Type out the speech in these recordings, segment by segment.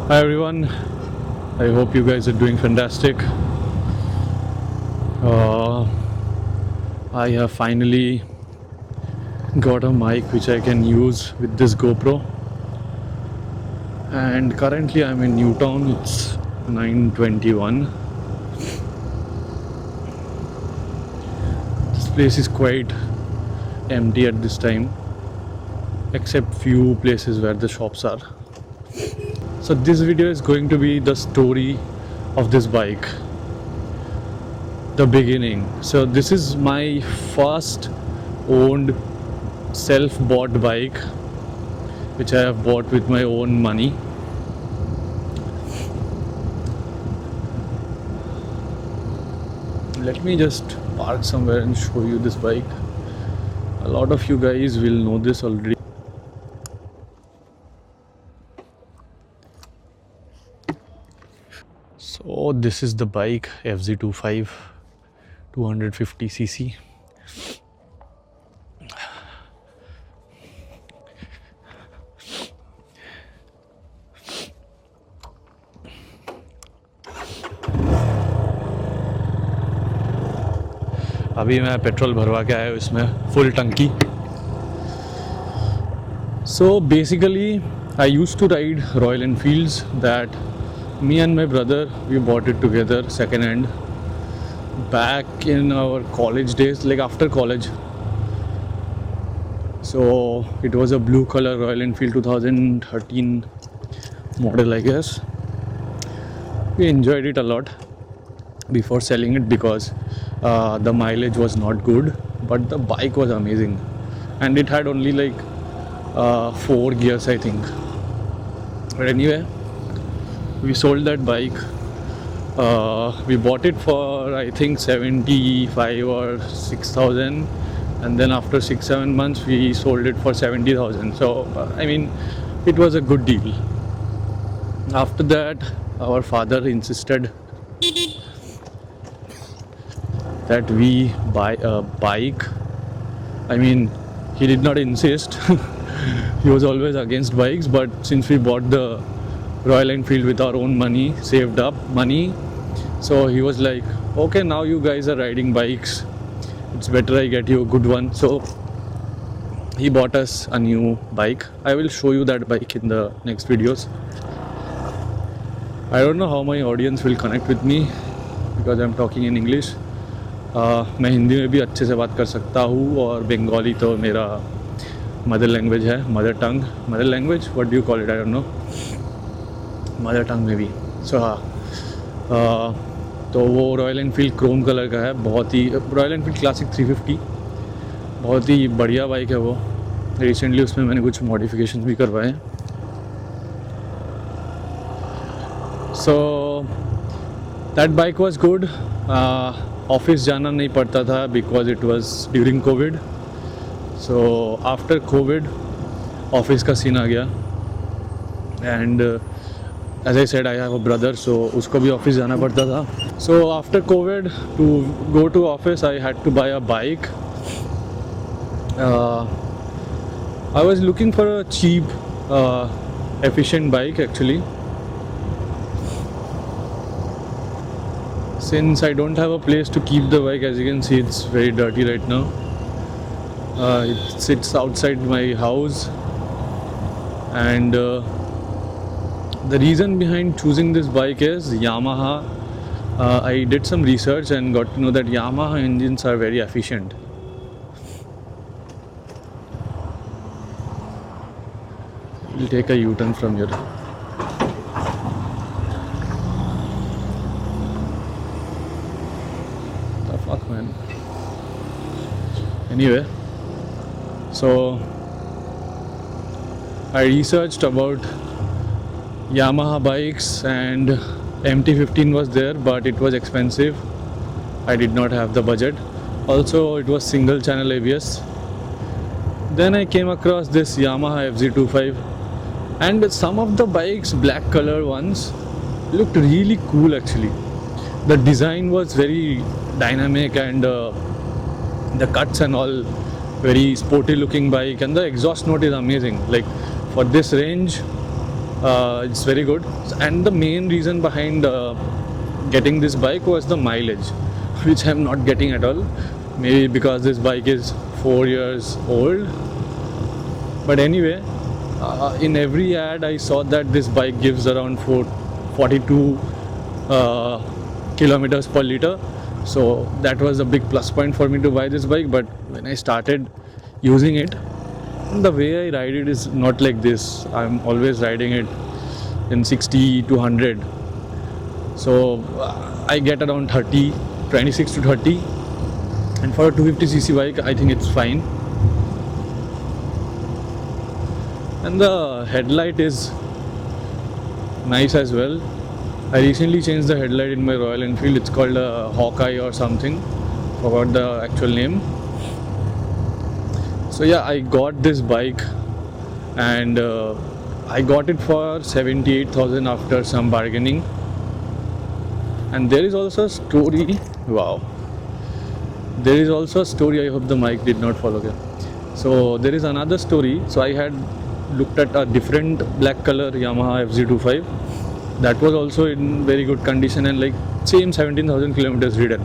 Hi everyone, I hope you guys are doing fantastic. Uh, I have finally got a mic which I can use with this GoPro, and currently I'm in Newtown. It's 9:21. This place is quite empty at this time, except few places where the shops are. So this video is going to be the story of this bike, the beginning. So this is my first owned self-bought bike which I have bought with my own money. Let me just park somewhere and show you this bike. A lot of you guys will know this already. So this is the bike FZ25 250cc. अभी मैं petrol भरवा के आया हूँ इसमें, full टंकी. So basically I used to ride Royal Enfields that me and my brother, we bought it together second hand back in our college days, like after college. So it was a blue color Royal Enfield 2013 model, I guess. We enjoyed it a lot before selling it because the mileage was not good, but the bike was amazing, and it had only like 4 gears, I think. But anyway, we sold that bike. We bought it for I think 75 or 6,000, and then after 6-7 months we sold it for 70,000. So I mean, it was a good deal. After that, our father insisted that we buy a bike. I mean, he did not insist. He was always against bikes, but since we bought the Royal Enfield with our own money, saved up money, so he was like, okay, now you guys are riding bikes, it's better I get you a good one. So he bought us a new bike. I will show you that bike in the next videos. I don't know how my audience will connect with me because I'm talking in English. मैं हिंदी में भी अच्छे से बात कर सकता हूँ, और बंगाली तो मेरा मदर लैंग्वेज है, mother language, what do you call it, I don't know, mother tongue में भी. सो हाँ, तो वो रॉयल एनफील्ड क्रोम कलर का है, बहुत ही रॉयल एनफील्ड क्लासिक 350, बहुत ही बढ़िया बाइक है वो. रिसेंटली उसमें मैंने कुछ मॉडिफिकेशन भी करवाए हैं. So that bike was good. Office जाना नहीं पड़ता था because it was during Covid. So after Covid office का सीन आ गया, and as I said I have a brother, so उसको भी ऑफिस जाना पड़ता था. So after Covid, to go to office I had to buy a bike. I was looking for a cheap efficient bike actually. Since I don't have a place to keep the bike, as you can see it's very dirty right now. It sits outside my house, and the reason behind choosing this bike is Yamaha. I did some research and got to know that Yamaha engines are very efficient. We'll take a U-turn from here. The fuck, man. Anyway, so I researched about Yamaha bikes, and MT-15 was there, but it was expensive. I did not have the budget. Also, it was single channel ABS. Then I came across this Yamaha FZ25, and some of the bikes, black color ones, looked really cool actually. The design was very dynamic, and the cuts and all, very sporty looking bike, and the exhaust note is amazing. Like for this range, It's very good. And the main reason behind getting this bike was the mileage, which I'm not getting at all. Maybe because this bike is 4 years old. But anyway, in every ad I saw that this bike gives around 42 kilometers per liter. So that was a big plus point for me to buy this bike. But when I started using it, the way I ride it is not like this. I'm always riding it in 60 to 100. So I get around 30, 26 to 30. And for a 250cc bike, I think it's fine. And the headlight is nice as well. I recently changed the headlight in my Royal Enfield. It's called a Hawkeye or something. Forgot the actual name. So yeah, I got this bike, and I got it for 78,000 after some bargaining. And there is also a story. Wow. There is also a story. I hope the mic did not fall. Okay. So there is another story. So I had looked at a different black color Yamaha FZ25 that was also in very good condition and like same 17,000 kilometers ridden.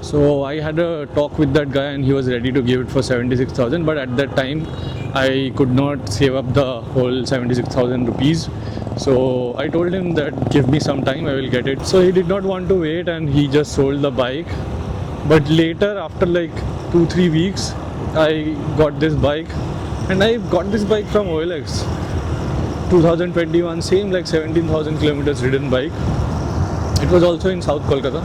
So I had a talk with that guy and he was ready to give it for 76,000, but at that time I could not save up the whole 76,000 rupees. So I told him that give me some time, I will get it. So he did not want to wait and he just sold the bike. But later, after like 2-3 weeks, I got this bike, and I got this bike from OLX 2021, same like 17,000 kilometers ridden bike. It was also in South Kolkata.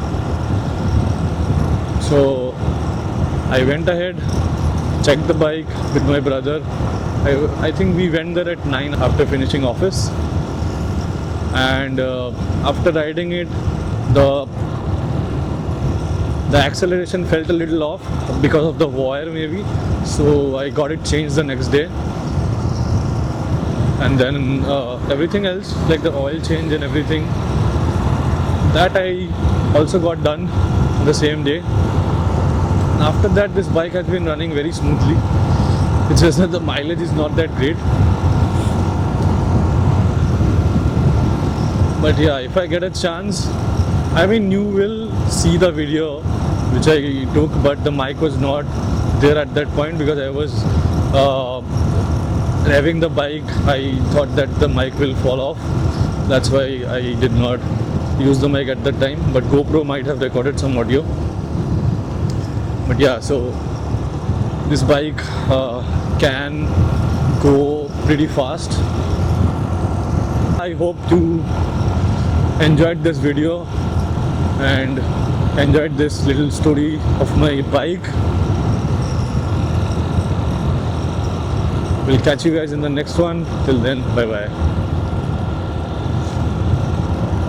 So I went ahead, checked the bike with my brother. I think we went there at 9 after finishing office, and after riding it, the acceleration felt a little off because of the wire maybe. So I got it changed the next day, and then everything else like the oil change and everything that I also got done the same day. After that, this bike has been running very smoothly. It's just that the mileage is not that great. But yeah, if I get a chance, I mean, you will see the video which I took, but the mic was not there at that point because I was revving the bike. I thought that the mic will fall off. That's why I did not use the mic at that time. But GoPro might have recorded some audio. But yeah, so this bike can go pretty fast. I hope you enjoyed this video and enjoyed this little story of my bike. We'll catch you guys in the next one. Till then, bye bye.